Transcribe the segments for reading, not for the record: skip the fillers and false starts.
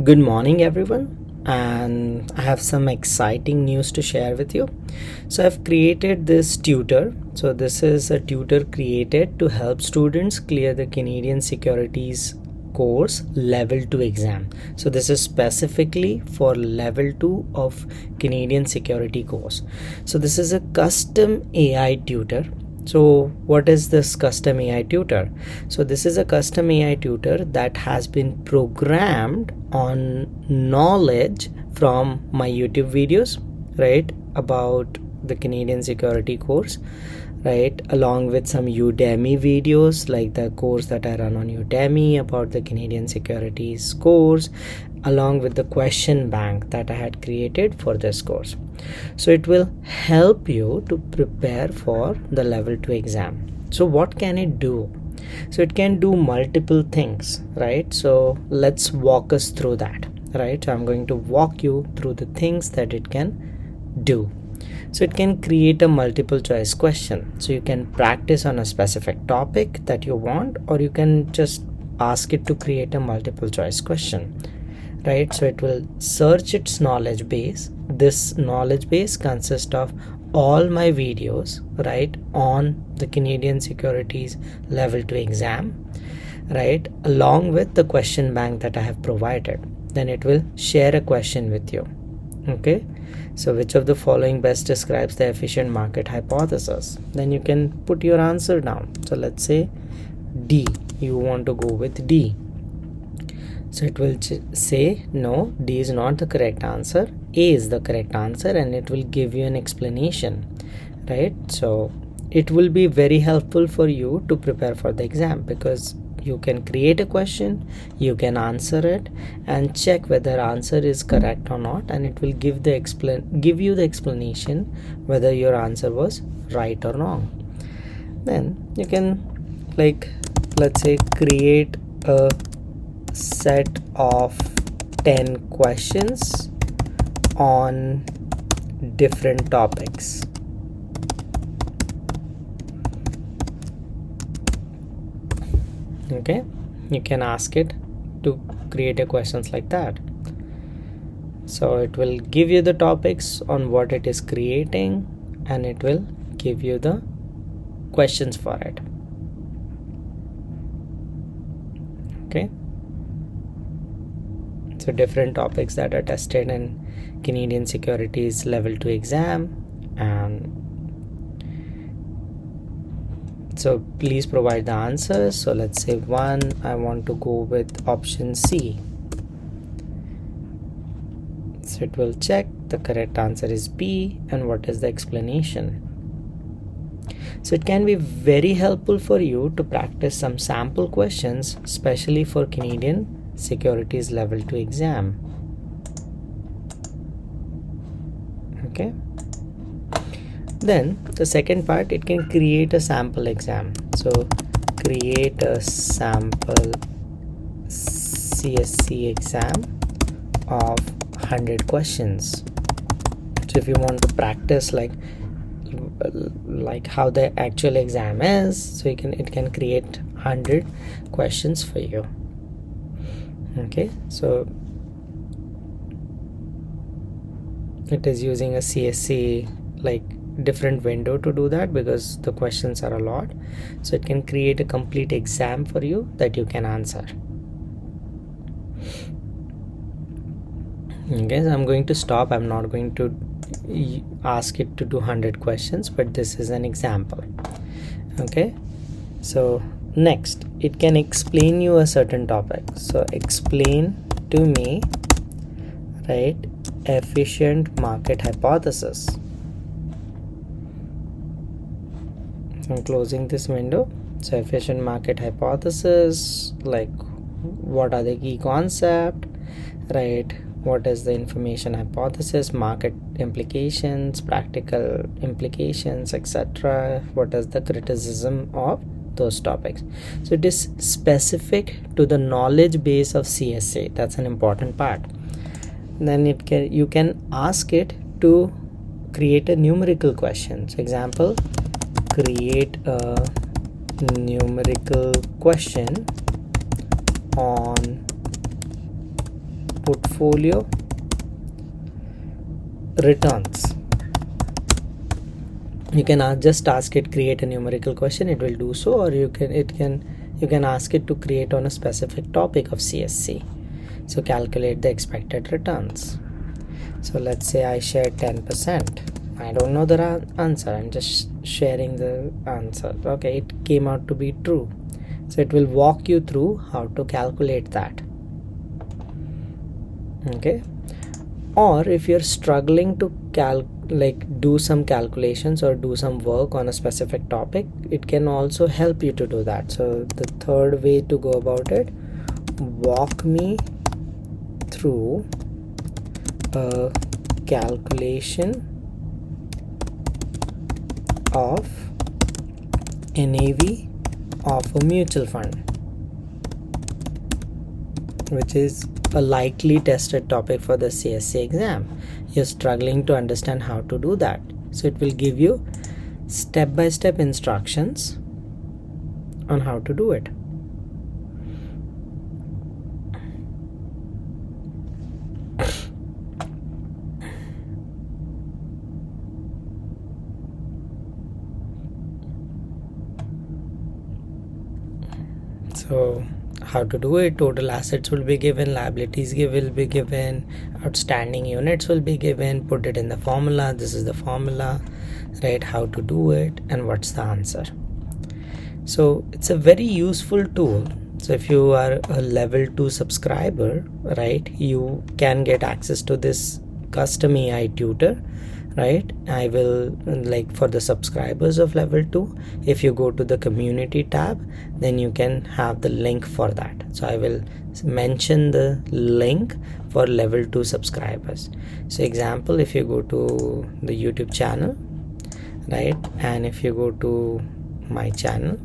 Good morning, everyone, and I have some exciting news to share with you. So, I've created this tutor. So, this is a tutor created to help students clear the Canadian Securities Course Level 2 exam. So, this is specifically for Level 2 of Canadian Security Course. So, this is a custom AI tutor. So what is this custom AI tutor? So this is a custom AI tutor that has been programmed on knowledge from my YouTube videos, right, about the Canadian Security course, right, along with some Udemy videos, like the course that I run on Udemy about the Canadian Securities course, along with the question bank that I had created for this course. So it will help you to prepare for the level 2 exam. So what can it do? So it can do multiple things, right? So let's walk us through that, right? So I'm going to walk you through the things that it can do. So it can create a multiple choice question. So you can practice on a specific topic that you want, or you can just ask it to create a multiple choice question, right? So it will search its knowledge base. This knowledge base consists of all my videos, right, on the Canadian Securities Level 2 exam, right, along with the question bank that I have provided. Then it will share a question with you. Okay, so which of the following best describes the efficient market hypothesis? Then you can put your answer down. So let's say D, you want to go with D. So it will say no, D is not the correct answer, A is the correct answer, and it will give you an explanation, right? So it will be very helpful for you to prepare for the exam, because you can create a question, you can answer it and check whether answer is correct or not, and it will give you the explanation whether your answer was right or wrong. Then you can, like, let's say, create a set of 10 questions on different topics. Okay, you can ask it to create a questions like that. So it will give you the topics on what it is creating, and it will give you the questions for it. Okay, so different topics that are tested in Canadian Securities Level 2 exam. And so please provide the answers. So let's say 1, I want to go with option C. So it will check the correct answer is B, and what is the explanation. So it can be very helpful for you to practice some sample questions, especially for Canadian Securities Level 2 exam. Okay, then the second part, it can create a sample exam. So create a sample CSC exam of 100 questions. So if you want to practice like how the actual exam is, so it can create 100 questions for you. Okay, so it is using a CSC like different window to do that, because the questions are a lot. So it can create a complete exam for you that you can answer. Okay, so I'm going to stop. I'm not going to ask it to do 100 questions, but this is an example. Okay, so next, it can explain you a certain topic. So explain to me, right, efficient market hypothesis. So I'm closing this window. So efficient market hypothesis, like what are the key concepts, right, what is the information hypothesis, market implications, practical implications, etc. What is the criticism of those topics. So it is specific to the knowledge base of CSA. That's an important part. Then you can ask it to create a numerical question. So example, create a numerical question on portfolio returns. You can just ask it create a numerical question, it will do so, or you can ask it to create on a specific topic of CSC. So calculate the expected returns. So let's say I share 10%. I don't know the answer, I'm just sharing the answer. Okay, it came out to be true. So it will walk you through how to calculate that. Okay, or if you're struggling to do some calculations or do some work on a specific topic, it can also help you to do that. So the third way to go about it, walk me through a calculation of NAV of a mutual fund, which is a likely tested topic for the CSC exam. You're struggling to understand how to do that, so it will give you step-by-step instructions on how to do it. So how to do it: total assets will be given, liabilities will be given, outstanding units will be given, put it in the formula, this is the formula, right? How to do it and what's the answer. So it's a very useful tool. So if you are a level 2 subscriber, right, you can get access to this custom AI tutor, right? I will, like, for the subscribers of level 2, if you go to the community tab, then you can have the link for that. So I will mention the link for level 2 subscribers. So example, if you go to the YouTube channel, right, and if you go to my channel,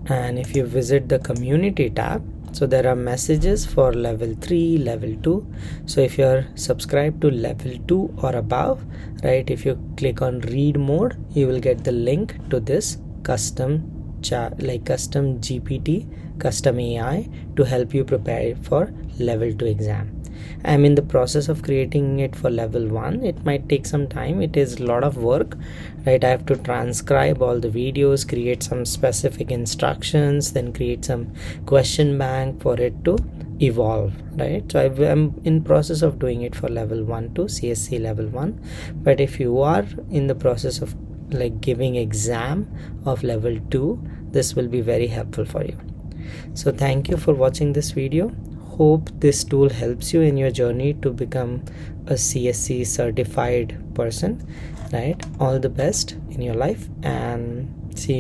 and if you visit the community tab, so there are messages for level 3, level 2. So if you're subscribed to level 2 or above, right, if you click on read mode, you will get the link to this custom GPT, custom AI to help you prepare for level 2 exam. I'm in the process of creating it for level 1. It might take some time. It is a lot of work, right? I have to transcribe all the videos, create some specific instructions, then create some question bank for it to evolve, right? So I'm in process of doing it for level 1 to CSC level 1. But if you are in the process of giving exam of level 2, this will be very helpful for you. So thank you for watching this video. Hope this tool helps you in your journey to become a CSC certified person, right? All the best in your life, and see you.